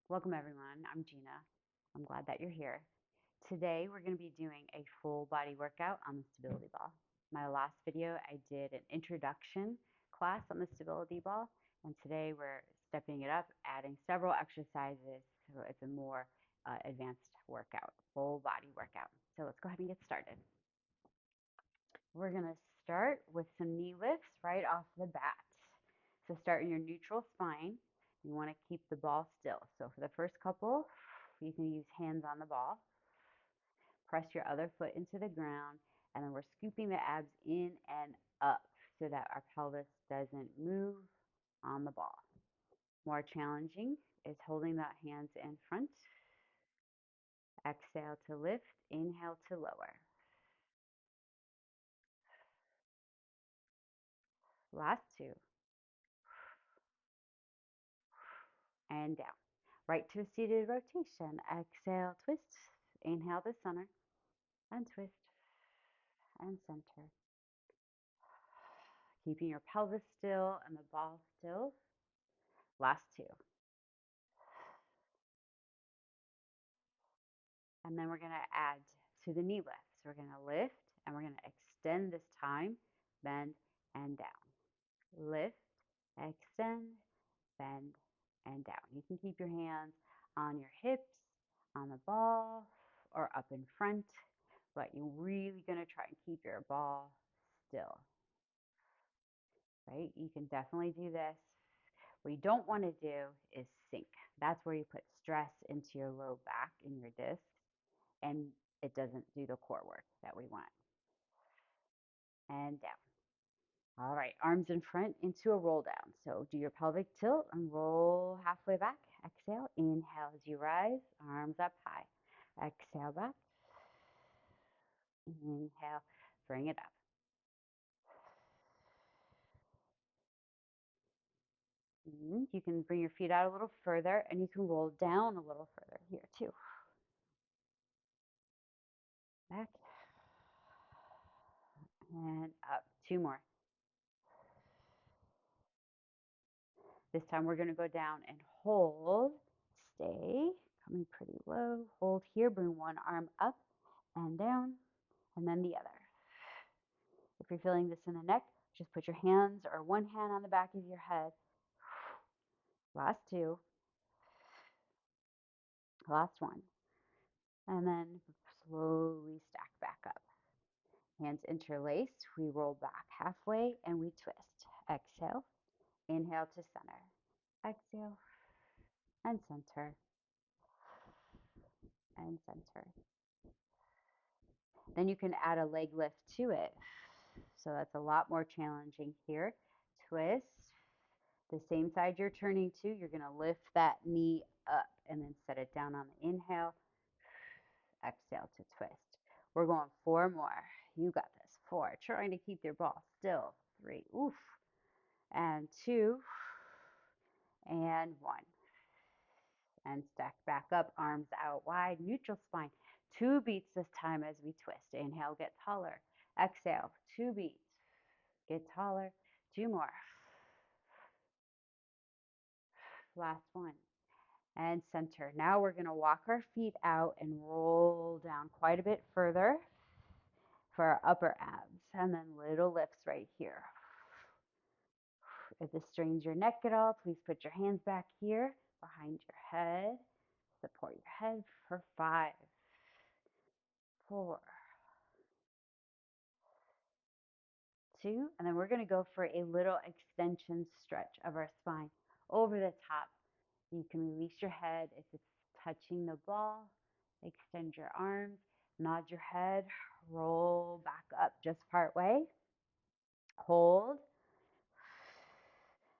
Welcome everyone, I'm Gina. I'm glad that you're here. Today we're going to be doing a full body workout on the stability ball. My last video I did an introduction class on the stability ball, and today we're stepping it up, adding several exercises, so it's a more advanced workout, full body workout. So let's go ahead and get started. We're going to start with some knee lifts right off the bat. So start in your neutral spine. You want to keep the ball still. So for the first couple, you can use hands on the ball. Press your other foot into the ground, and then we're scooping the abs in and up so that our pelvis doesn't move on the ball. More challenging is holding the hands in front. Exhale to lift, inhale to lower. Last two. And down. Right to a seated rotation. Exhale, twist. Inhale to center. And twist. And center. Keeping your pelvis still and the ball still. Last two. And then we're going to add to the knee lift. So we're going to lift and we're going to extend this time. Bend and down. Lift, extend, bend, and down. You can keep your hands on your hips, on the ball, or up in front, but you're really going to try and keep your ball still, right? You can definitely do this. What you don't want to do is sink. That's where you put stress into your low back and your discs, and it doesn't do the core work that we want. And down. All right, arms in front into a roll down. So do your pelvic tilt and roll halfway back. Exhale, inhale as you rise, arms up high. Exhale back. Inhale, bring it up. You can bring your feet out a little further, and you can roll down a little further here too. Back and up. Two more. This time we're going to go down and hold. Stay, coming pretty low. Hold here, bring one arm up and down, and then the other. If you're feeling this in the neck, just put your hands or one hand on the back of your head. Last two. Last one. And then slowly stack back up. Hands interlaced. We roll back halfway and we twist. Exhale. Inhale to center. Exhale. And center. And center. Then you can add a leg lift to it. So that's a lot more challenging here. Twist. The same side you're turning to, you're going to lift that knee up and then set it down on the inhale. Exhale to twist. We're going four more. You got this. Four. Trying to keep your ball still. Three. Oof. And two. And one. And stack back up. Arms out wide. Neutral spine. 2 beats this time as we twist. Inhale, get taller. Exhale. 2 beats. Get taller. 2 more. Last one. And center. Now we're going to walk our feet out and roll down quite a bit further for our upper abs, and then little lifts right here. If this strains your neck at all, please put your hands back here behind your head. Support your head for 5, 4, 2, and then we're going to go for a little extension stretch of our spine over the top. You can release your head if it's touching the ball. Extend your arms, nod your head, roll back up just part way. Hold.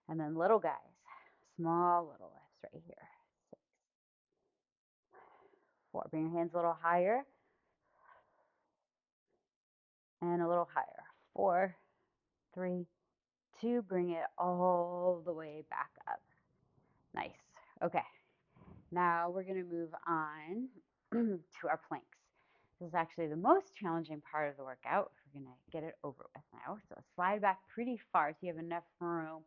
And then little guys, small little lifts right here. 6, 4. Bring your hands a little higher. And a little higher. 4, 3, 2. Bring it all the way back up. Nice. Okay. Now we're going to move on to our planks. This is actually the most challenging part of the workout. We're going to get it over with now. So slide back pretty far so you have enough room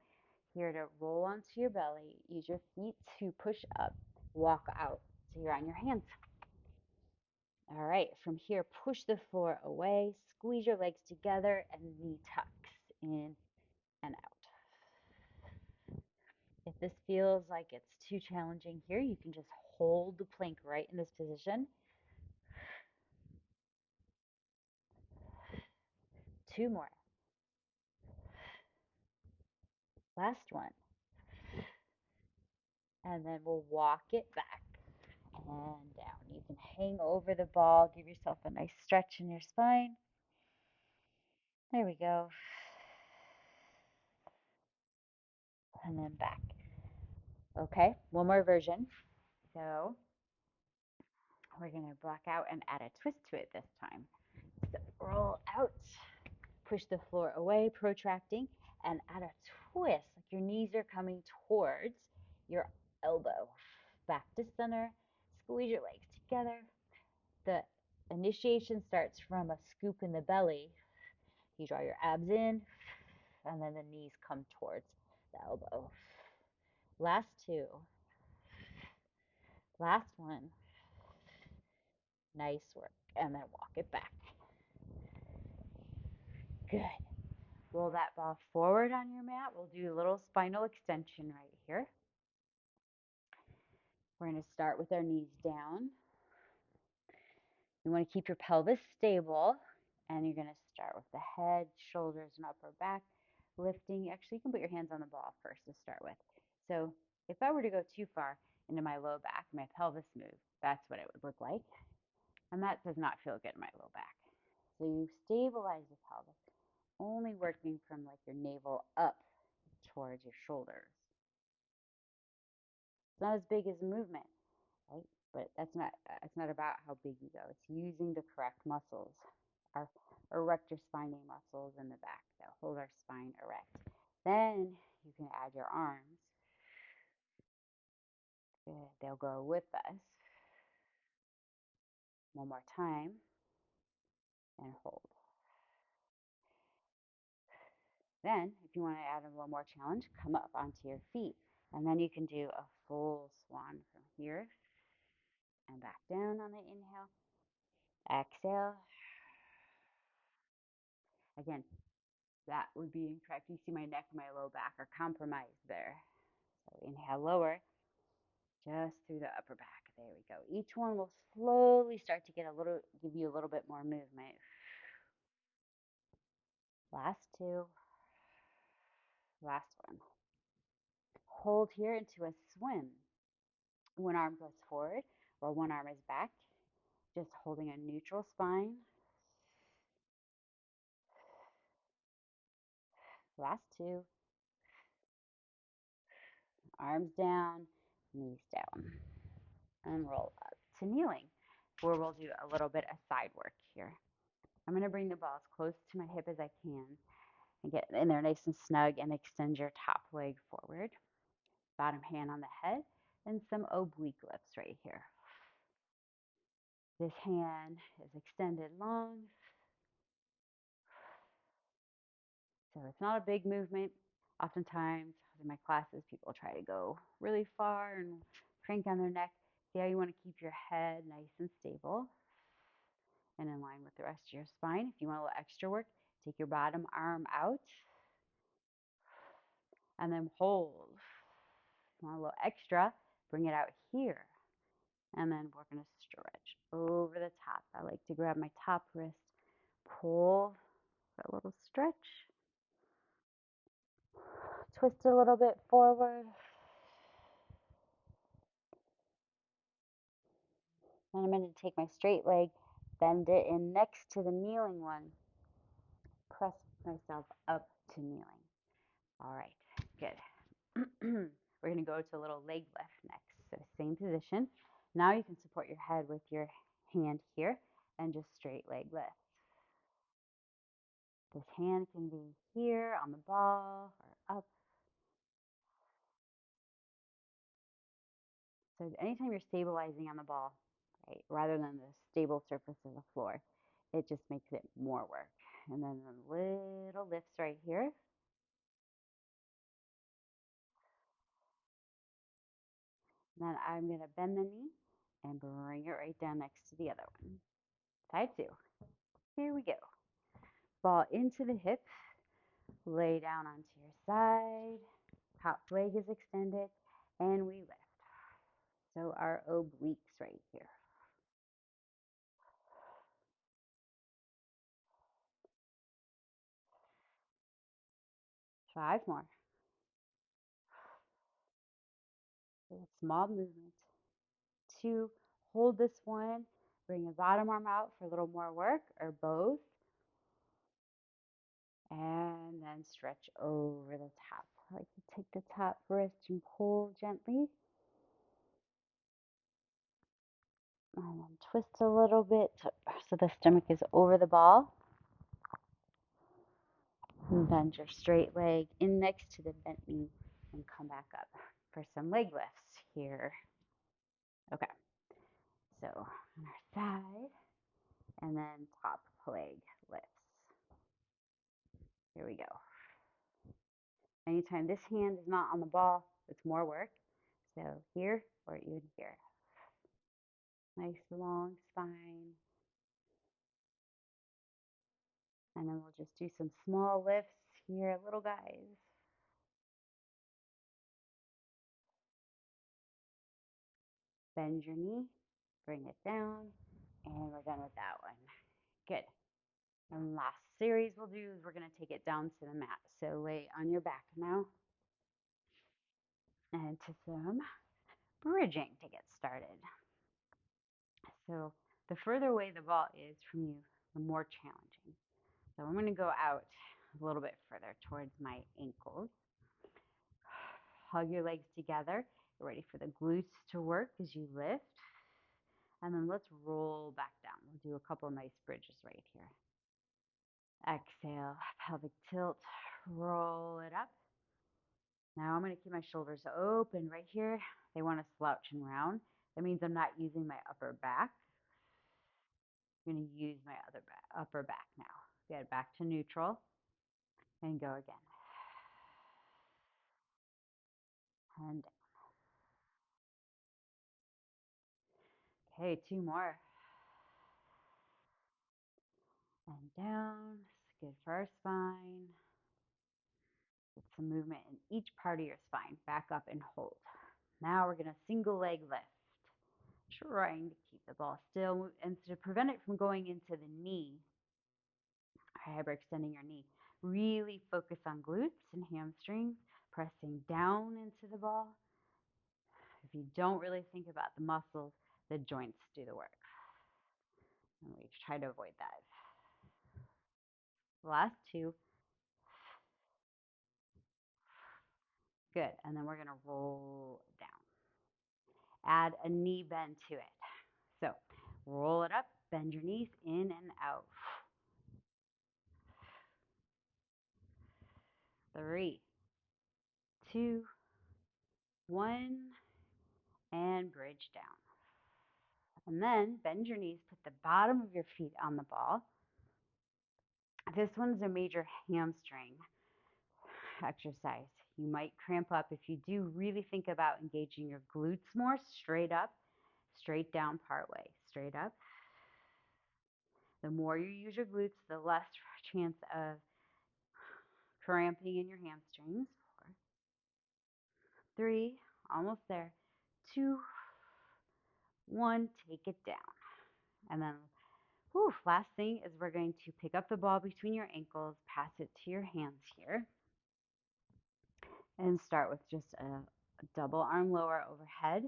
here to roll onto your belly. Use your feet to push up walk out. So you're on your hands. All right, from here, push the floor away, squeeze your legs together, and knee tucks in and out. If this feels like it's too challenging here, you can just hold the plank right in this position. 2 more. Last one. And then we'll walk it back and down. You can hang over the ball, give yourself a nice stretch in your spine. There we go. And then back. Okay, one more version. So we're going to block out and add a twist to it this time. So roll out, push the floor away, protracting, and add a twist, like your knees are coming towards your elbow. Back to center, squeeze your legs together. The initiation starts from a scoop in the belly. You draw your abs in, and then the knees come towards the elbow. Last 2. Last one. Nice work. And then walk it back. Good. Roll that ball forward on your mat. We'll do a little spinal extension right here. We're going to start with our knees down. You want to keep your pelvis stable, and you're going to start with the head, shoulders, and upper back, lifting. Actually, you can put your hands on the ball first to start with. So if I were to go too far into my low back, my pelvis move, that's what it would look like. And that does not feel good in my low back. So you stabilize the pelvis, only working from like your navel up towards your shoulders. It's not as big as a movement, right? But it's not about how big you go. It's using the correct muscles. Our erector spinae muscles in the back that hold our spine erect. Then you can add your arms. Good. They'll go with us. One more time. And hold. Then, if you want to add a little more challenge, come up onto your feet. And then you can do a full swan from here and back down on the inhale. Exhale. Again, that would be incorrect. You see my neck and my low back are compromised there. So inhale, lower, just through the upper back. There we go. Each one will slowly start to give you a little bit more movement. Last 2. Last one. Hold here into a swim. One arm goes forward while one arm is back. Just holding a neutral spine. Last 2. Arms down, knees down. And roll up to kneeling, where we'll do a little bit of side work here. I'm going to bring the ball as close to my hip as I can and get in there nice and snug and extend your top leg forward. Bottom hand on the head and some oblique lifts right here. This hand is extended long. So it's not a big movement. Oftentimes in my classes, people try to go really far and crank on their neck. See how you want to keep your head nice and stable and in line with the rest of your spine. If you want a little extra work, take your bottom arm out and then hold. If you want a little extra, bring it out here. And then we're going to stretch over the top. I like to grab my top wrist, pull for a little stretch, twist a little bit forward. Then I'm going to take my straight leg, bend it in next to the kneeling one, press myself up to kneeling. All right, good. We're going to go to a little leg lift next. So same position. Now you can support your head with your hand here and just straight leg lift. This hand can be here on the ball or up. So anytime you're stabilizing on the ball, right, rather than the stable surface of the floor, it just makes it more work. And then the little lifts right here. Then I'm going to bend the knee and bring it right down next to the other one. Side 2. Here we go. Ball into the hip. Lay down onto your side. Top leg is extended. And we lift. So our obliques right here. 5 more. A small movement. 2, hold this one. Bring the bottom arm out for a little more work, or both. And then stretch over the top. I like to take the top wrist and pull gently. And then twist a little bit so the stomach is over the ball. And bend your straight leg in next to the bent knee and come back up for some leg lifts here. Okay, so on our side and then top leg lifts. Here we go. Anytime this hand is not on the ball, it's more work. So here or even here. Nice long spine. And then we'll just do some small lifts here, little guys. Bend your knee, bring it down, and we're done with that one. Good. And last series we'll do is we're going to take it down to the mat. So lay on your back now. And to some bridging to get started. So the further away the ball is from you, the more challenging. So I'm going to go out a little bit further towards my ankles. Hug your legs together. Get ready for the glutes to work as you lift. And then let's roll back down. We'll do a couple of nice bridges right here. Exhale, pelvic tilt, roll it up. Now I'm going to keep my shoulders open right here. They want to slouch and round. That means I'm not using my upper back. I'm going to use my upper back now. Get back to neutral and go again. And down. Okay, 2 more. And down. This is good for our spine. Get some movement in each part of your spine. Back up and hold. Now we're going to single leg lift. Trying to keep the ball still and to prevent it from going into the knee. Hyperextending your knee. Really focus on glutes and hamstrings, pressing down into the ball. If you don't really think about the muscles, the joints do the work. And we try to avoid that. Last 2. Good. And then we're going to roll down. Add a knee bend to it. So roll it up, bend your knees in and out. 3, 2, 1, and bridge down. And then bend your knees, put the bottom of your feet on the ball. This one's a major hamstring exercise. You might cramp up. If you do, really think about engaging your glutes more. Straight up, straight down part way. Straight up. The more you use your glutes, the less chance of cramping in your hamstrings. 4, 3, almost there. 2, 1, take it down. And then last thing is we're going to pick up the ball between your ankles, pass it to your hands here, and start with just a double arm lower overhead.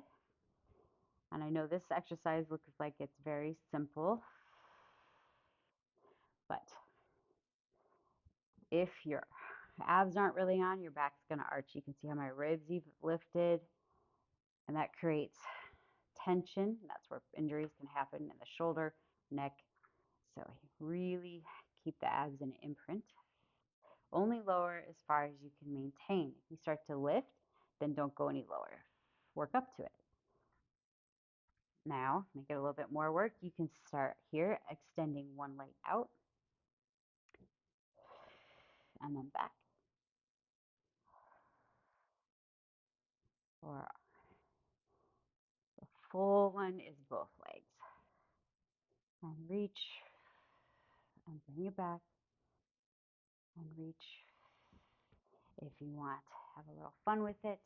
And I know this exercise looks like it's very simple, but if your abs aren't really on, your back's going to arch. You can see how my ribs have lifted, and that creates tension. That's where injuries can happen in the shoulder, neck. So really keep the abs in imprint. Only lower as far as you can maintain. If you start to lift, then don't go any lower. Work up to it. Now, make it a little bit more work. You can start here, extending one leg out, and then back. Or one is both legs. And reach, and bring it back, and reach. If you want to have a little fun with it,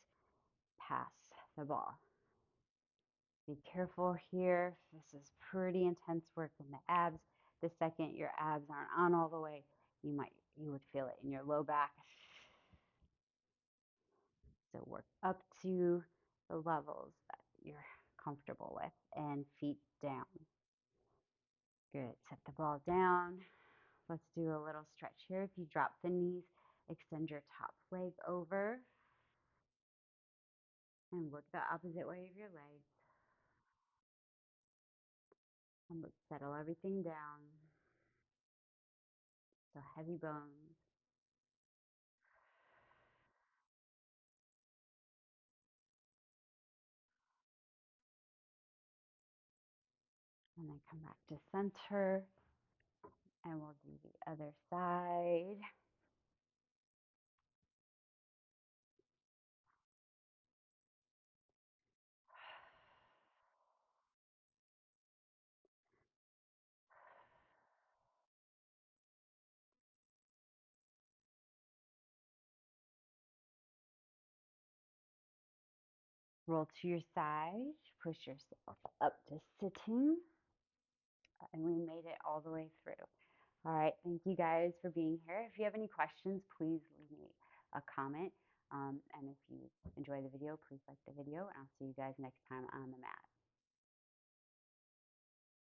pass the ball. Be careful here. This is pretty intense work in the abs. The second your abs aren't on all the way, you would feel it in your low back. So work up to the levels that you're comfortable with, and feet down. Good. Set the ball down. Let's do a little stretch here. If you drop the knees, extend your top leg over and work the opposite way of your legs. And let's settle everything down. So heavy bones. And then come back to center. And we'll do the other side. Roll to your side. Push yourself up to sitting. And we made it all the way through. All right, thank you guys for being here. If you have any questions, please leave me a comment. And if you enjoy the video, please like the video, and I'll see you guys next time on the mat.